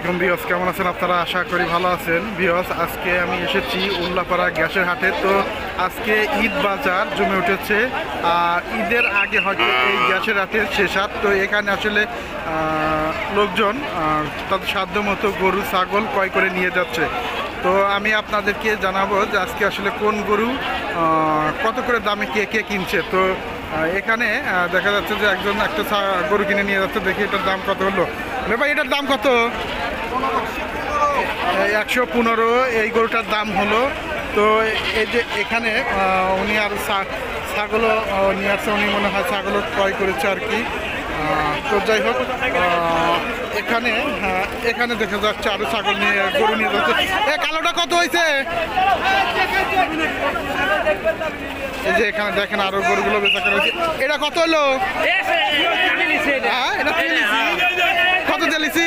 আলাইকুম ভিউয়ার্স, কেমন আছেন আপনারা? আশা করি ভালো আছেন। ভিউয়ার্স, আজকে আমি এসেছি উল্লাপাড়া গ্যাসের হাটে। তো আজকে ঈদ বাজার জমে উঠেছে আর ঈদের আগে হয়তো এই গ্যাসের হাটের শেষ হাট। তো এখানে আসলে লোকজন তাদের সাধ্য মতো গরু ছাগল ক্রয় করে নিয়ে যাচ্ছে। তো আমি আপনাদেরকে জানাবো যে আজকে আসলে কোন গরু কত করে দামে কে কে কিনছে। তো এখানে দেখা যাচ্ছে যে একজন একটা গরু কিনে নিয়ে যাচ্ছে। দেখি এটার দাম কত হলো। ভাই এটার দাম কত? 115 এই গরুটার দাম হলো। তো এই যে এখানে উনি আর ছাগলও নিয়ে আসছে, উনি মনে হয় ছাগলও ক্রয় করেছে আর কি। তো যাই হোক, এখানে দেখা যাচ্ছে আরো ছাগল নিয়ে গরু নিয়ে যাচ্ছে। কালোটা কত হয়েছে? এই যে এখানে দেখেন আরো গরুগুলো বেচা করা হয়েছে। এটা কত হলো? কত চালিয়েছি?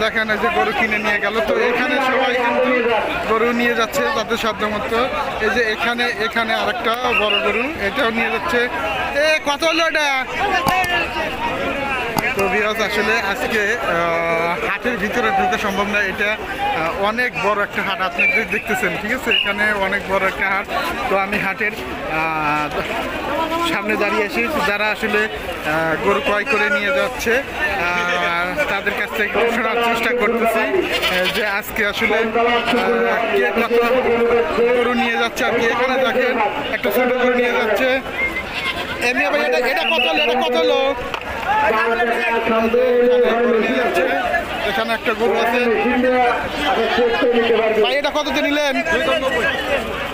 দেখেন এই যে গরু কিনে নিয়ে গেল। তো এখানে সবাই কিন্তু গরু নিয়ে যাচ্ছে তাদের সাধ্য মতো। এই যে এখানে আরেকটা বড় গরু, এটাও নিয়ে যাচ্ছে। কত হলো এটা? তো ভিউয়ার্স, আসলে আজকে হাটের ভিতরে ঢুকে সম্ভব না। এটা অনেক বড় একটা হাট, আপনি দেখতেছেন, ঠিক আছে? এখানে অনেক বড় একটা হাট। তো আমি হাটের সামনে দাঁড়িয়ে এসে যারা আসলে গরু ক্রয় করে নিয়ে যাচ্ছে তাদের কাছ থেকে শোনার চেষ্টা করতেছি যে আজকে আসলে কে কত গরু নিয়ে যাচ্ছে আর কি। এখানে দেখেন একটা ছোট গরু নিয়ে যাচ্ছে। এমনি ভাই এটা কত হলো? এটা কত হলো? এখানে একটা গরু আছে ভাই, এটা কত দিয়ে নিলেন?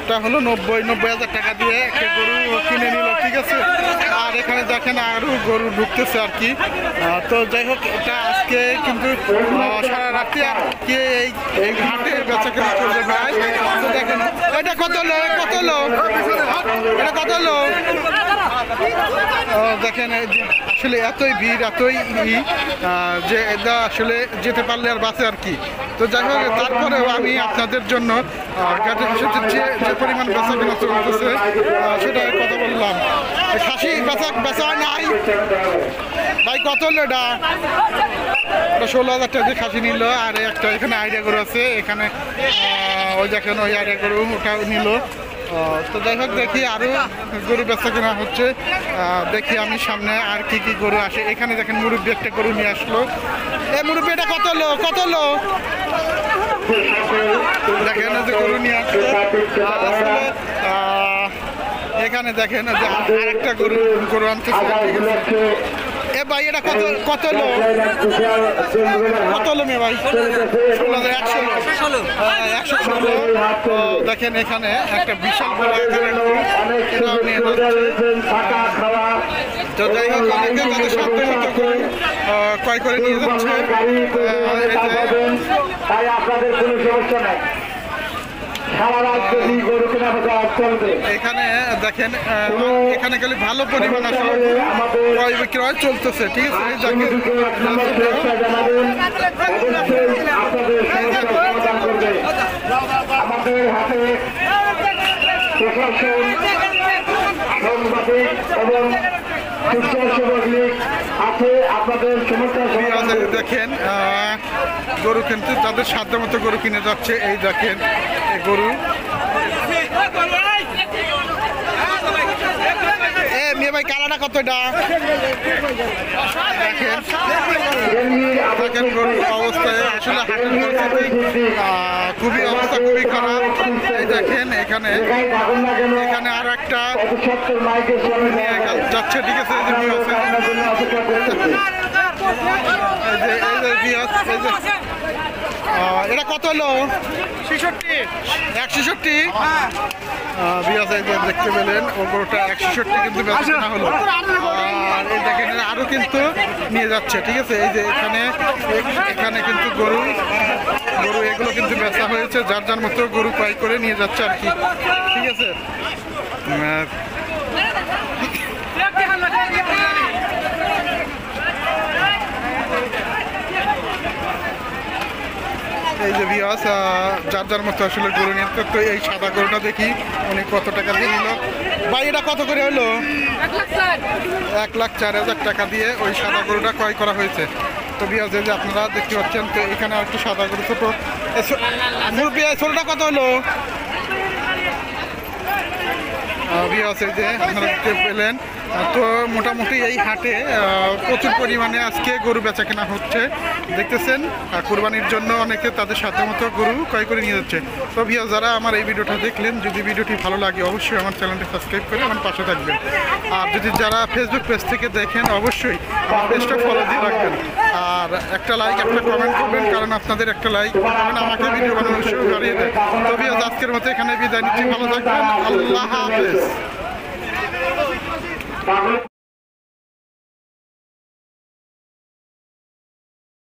এটা হলো 90,000 টাকা দিয়ে একটা গরু কিনে নিল, ঠিক আছে? আর এখানে দেখেন আরো গরু ঢুকতেছে আর কি। তো যাই হোক, এটা আজকে কিন্তু সারা রাত্রি আর কি এই ঘাটে বেচা কেনা চলবে ভাই। তো দেখেন এটা কত হলো? কত হলো? এটা কত হলো? দেখেন আসলে এতই ভিড়, এতই যে এটা আসলে যেতে পারলে আর বাঁচে আর কি। তো যাই হোক, তারপরেও আমি আপনাদের জন্য ঘাটের সাথে যে পরিমাণ বেচা কেনা চলতেছে সেটা কথা বললাম। খাসি বেচা নাই ভাই, কত হলো এটা? 16,000 টাকা দিয়ে খাসি নিল। আর একটা এখানে আইডিয়া গরু আছে, এখানে ওই দেখেন ওই আইডিয়া গরু ওটাও নিল। তো যাই হোক, দেখি আরও গরু বেচা কেনা হচ্ছে। দেখি আমি সামনে আর কি কি গরু আসে। এখানে দেখেন মুরব্বী একটা গরু নিয়ে আসলো। মুরব্বী এটা কত হলো? কত হলো? দেখেন যে গরু নিয়ে আসলো। এখানে দেখেন যে আরেকটা গরু আনতেছে। ভাই এটা কত কত হলো? কত হলো মেয়ে ভাই? 116। দেখেন এখানে একটা বিশাল বড় এটাও নিয়ে তো যাই হোক, অনেকে তাদের সাধ্য মতো গরু ক্রয় করে নিয়ে যাচ্ছে। তাই আপনাদের কোনো সমস্যা নাই। এখানে দেখেন এখানে গেলে ভালো পরিমাণ আসলে ক্রয় বিক্রয় চলতেছে, ঠিক আছে? আমাদের হাতে প্রশাসন, সাংবাদিক এবং দেখেন গরু কিন্তু তাদের সাধ্য মতো গরু কিনে যাচ্ছে। এই দেখেন গরু। মেয়ে ভাই কালাটা কত? এটা দেখেন গরুর অবস্থায় আসলে হাটের পরিস্থিতি খুবই অবস্থা খুবই খারাপ। এই দেখেন এখানে আরো একটা যাচ্ছে, ঠিক আছে? এটা কত হলো? 166। দেখতে পেলেন ও গরুটা 166 কিন্তু বেচা কেনা হলো। আর এই দেখেন আরো কিন্তু নিয়ে যাচ্ছে, ঠিক আছে? এই যে এখানে কিন্তু গরু এগুলো কিন্তু বেচা হয়েছে, যার যার মতো গরু ক্রয় করে নিয়ে যাচ্ছে আর কি, ঠিক আছে? এই যে ভিউয়ার্স, যার যার মতো আসলে গরু নিয়ে। তো এই সাদা গরুটা দেখি উনি কত টাকা দিয়ে নিল। ভাই এটা কত করে হলো? 1,04,000 টাকা দিয়ে ওই সাদা গরুটা ক্রয় করা হয়েছে। তো বিয়াজ যে আপনারা দেখতে পাচ্ছেন, তো এখানে একটু সাদা গরু ছোট মুরগি ছোটটা কত হলো বিয়াজ, এই যে আপনারা দেখতে পেলেন। তো মোটামুটি এই হাটে প্রচুর পরিমাণে আজকে গরু বেচা কেনা হচ্ছে দেখতেছেন। কুরবানির জন্য অনেকে তাদের সাধ্যমতো গরু ক্রয় করে নিয়ে যাচ্ছে। তো ভিউয়ার্স, যারা আমার এই ভিডিওটা দেখলেন, যদি ভিডিওটি ভালো লাগে অবশ্যই আমার চ্যানেলটি সাবস্ক্রাইব করে আমার পাশে থাকবেন। আর যদি যারা ফেসবুক পেজ থেকে দেখেন অবশ্যই আমার পেজটা ফলো দিয়ে রাখবেন। আর একটা লাইক একটা কমেন্ট করবেন, কারণ আপনাদের একটা লাইক কমেন্ট আমাকে ভিডিও বানানোর উৎসাহ বাড়িয়ে দেয়। তো ভিউয়ার্স, আজকের মতো এখানে বিদায় নিচ্ছি। ভালো থাকবেন। আল্লাহ হাফেজ।